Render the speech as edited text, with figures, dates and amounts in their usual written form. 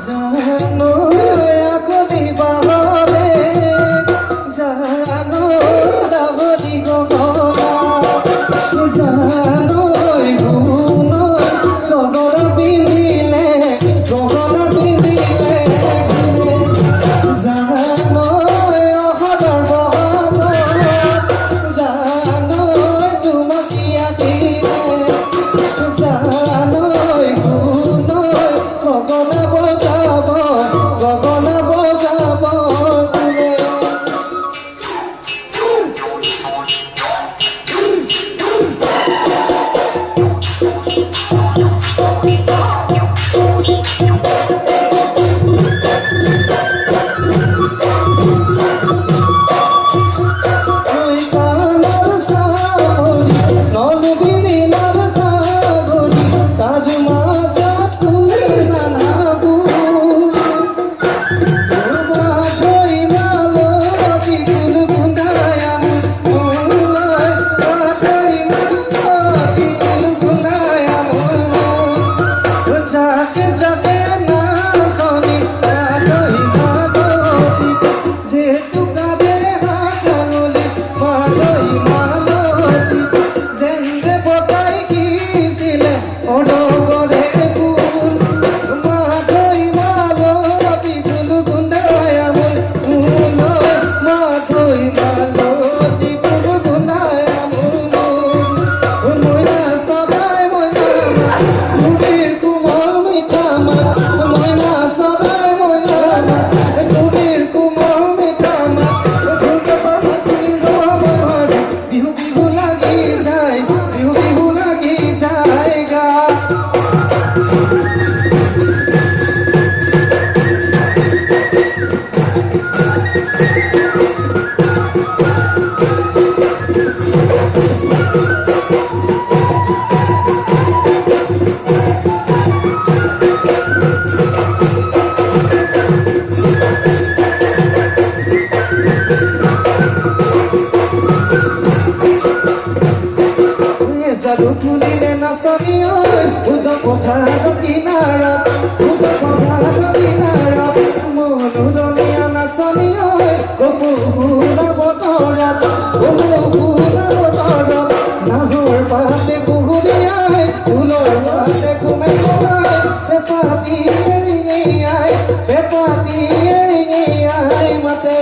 জানো আগলি বাহরে জানো ডাবলি গগনা জানো গুণ গগন পিন্ধিলে জানো অহদৰ বহনত জানো তুমকীয়া দিলে জানো গুণ গগনা বজাব তুমি ওই কানার সাবরি নলবিরি নার কাগরি তার মাজা তুলে নানা বুল মাঝই মালো বিগুল গুন্ডায়াম মুলায় মাঝই মালো বিগুল গুন্ডায়াম যাকে যাকে না শনি রাগই মালতি যেহেতু কাঁদে হাসানুলি মালই মালতি জেন্দ্রে বটাই গিয়েছিলে অডগরে ফুল মাধই মালতি গুল গুন্ডায়াম মুলয় মাধই মালতি গুল গুন্ডায়াম ময়না সদাই ময়না কুবির কুমল মিঠা মাত ময়না সদাই ময়না কুবির কুমল মিঠা মাত ঢোলকে পাহাড়ি রমর বিহু বিহু লাগি যায় বিহু বিহু লাগি যায় গা যাদু ফুলিলে নাচনি উদ পথাৰ কিনাৰত মনোৰমীয়া নাচনি কপৌফুলৰ বতৰত নাহৰ পাতে পুহুৰীয়াই ফুলৰ পাতে ঘুমে পেপাতি এৰি নিয়াই মাতে